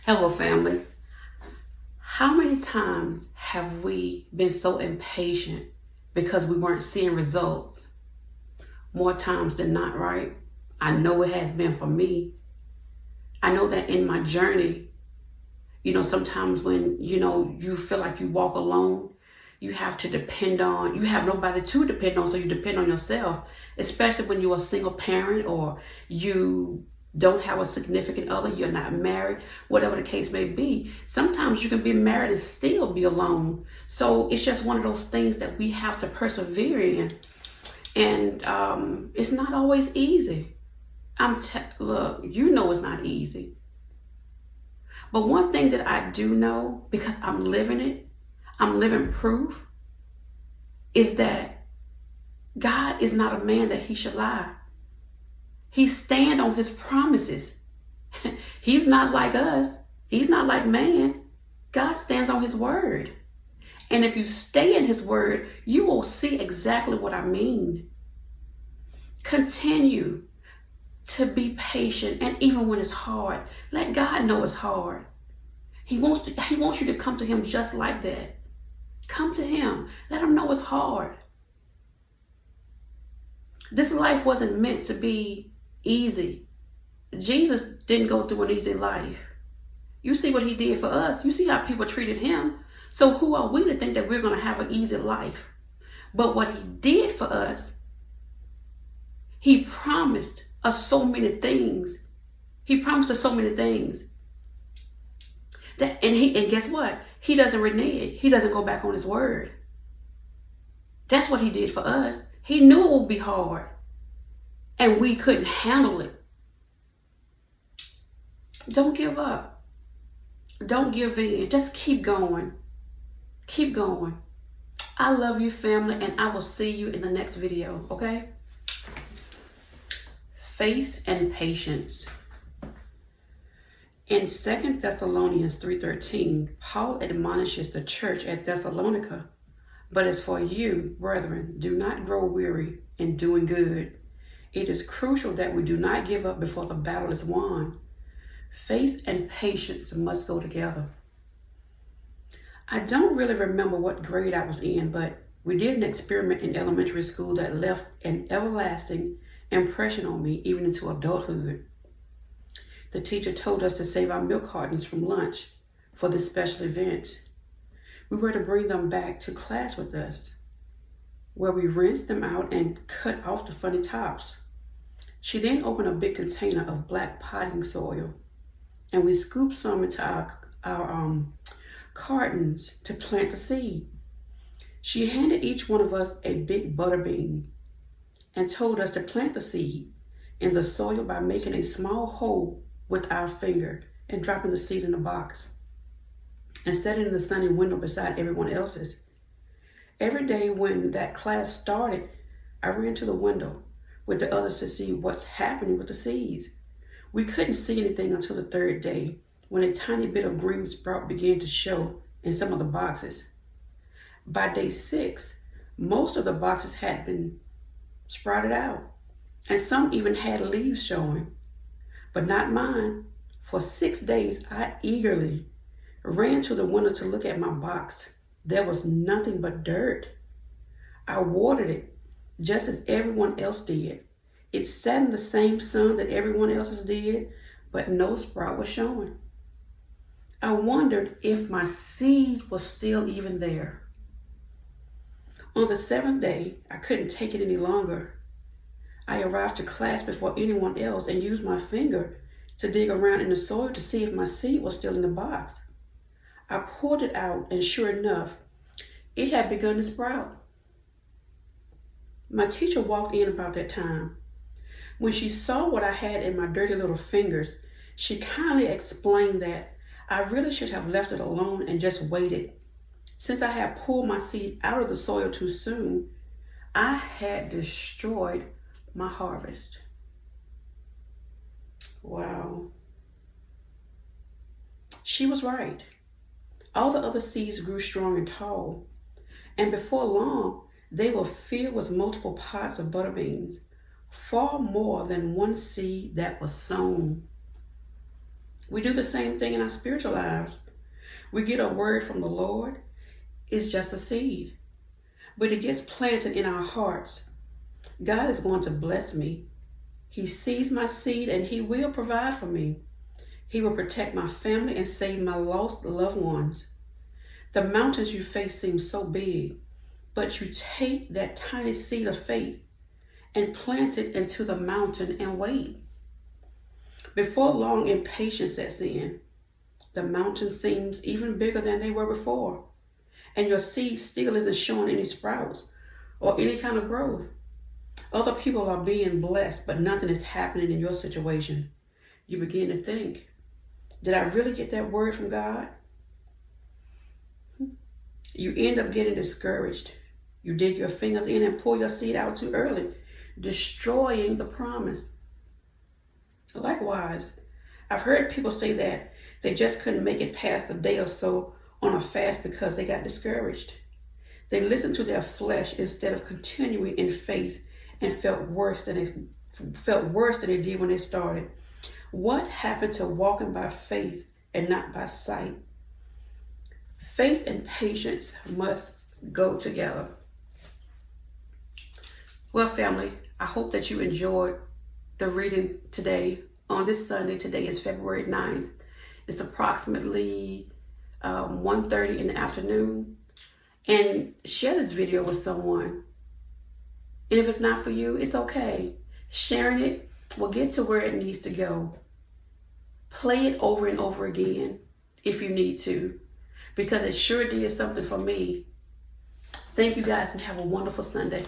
Hello, family. How many times have we been so impatient because we weren't seeing results? More times than not, right? I know it has been for me. I know that in my journey, sometimes when, you feel like you walk alone, you have to you have nobody to depend on, so you depend on yourself, especially when you're a single parent or you don't have a significant other, you're not married, whatever the case may be. Sometimes you can be married and still be alone. So it's just one of those things that we have to persevere in. And it's not always easy. Look, it's not easy. But one thing that I do know, because I'm living it, I'm living proof, is that God is not a man that he should lie. He stand on his promises. He's not like us. He's not like man. God stands on his word. And if you stay in his word, you will see exactly what I mean. Continue to be patient, and even when it's hard, let God know it's hard. He wants you to come to him just like that. Come to him. Let him know it's hard. This life wasn't meant to be easy. Jesus didn't go through an easy life. You see what he did for us. You see how people treated him. So who are we to think that we're going to have an easy life? But what he did for us, he promised us so many things. He promised us so many things. And guess what? He doesn't renege. He doesn't go back on his word. That's what he did for us. He knew it would be hard, and we couldn't handle it. Don't give up. Don't give in. Just keep going. Keep going. I love you, family, and I will see you in the next video, okay? Faith and patience. In 2 Thessalonians 3:13, Paul admonishes the church at Thessalonica, "But as for you, brethren, do not grow weary in doing good. It is crucial that we do not give up before the battle is won." Faith and patience must go together. I don't really remember what grade I was in, but we did an experiment in elementary school that left an everlasting impression on me even into adulthood. The teacher told us to save our milk cartons from lunch for this special event. We were to bring them back to class with us, where we rinsed them out and cut off the funny tops. She then opened a big container of black potting soil, and we scooped some into our cartons to plant the seed. She handed each one of us a big butter bean and told us to plant the seed in the soil by making a small hole with our finger and dropping the seed in the box and set it in the sunny window beside everyone else's. Every day when that class started, I ran to the window with the others to see what's happening with the seeds. We couldn't see anything until the third day, when a tiny bit of green sprout began to show in some of the boxes. By day 6, most of the boxes had been sprouted out, and some even had leaves showing. But not mine. For 6 days, I eagerly ran to the window to look at my box. There was nothing but dirt. I watered it just as everyone else did. It sat in the same sun that everyone else's did, but no sprout was showing. I wondered if my seed was still even there. On the 7th day, I couldn't take it any longer. I arrived to class before anyone else and used my finger to dig around in the soil to see if my seed was still in the box. I pulled it out, and sure enough, it had begun to sprout. My teacher walked in about that time. When she saw what I had in my dirty little fingers, she kindly explained that I really should have left it alone and just waited. Since I had pulled my seed out of the soil too soon, I had destroyed my harvest. Wow. She was right. All the other seeds grew strong and tall, and before long, they were filled with multiple pods of butter beans, far more than one seed that was sown. We do the same thing in our spiritual lives. We get a word from the Lord. It's just a seed, but it gets planted in our hearts. God is going to bless me. He sees my seed and He will provide for me. He will protect my family and save my lost loved ones. The mountains you face seem so big, but you take that tiny seed of faith and plant it into the mountain and wait. Before long, impatience sets in. The mountain seems even bigger than they were before, and your seed still isn't showing any sprouts or any kind of growth. Other people are being blessed, but nothing is happening in your situation. You begin to think, did I really get that word from God? You end up getting discouraged. You dig your fingers in and pull your seed out too early, destroying the promise. Likewise, I've heard people say that they just couldn't make it past a day or so on a fast because they got discouraged. They listened to their flesh instead of continuing in faith and felt worse than they did when they started. What happened to walking by faith and not by sight? Faith and patience must go together. Well, family, I hope that you enjoyed the reading today on this Sunday. Today is February 9th. It's approximately 1:30 in the afternoon. And share this video with someone. And if it's not for you, it's okay. Sharing it will get to where it needs to go. Play it over and over again if you need to, because it sure did something for me. Thank you guys and have a wonderful Sunday.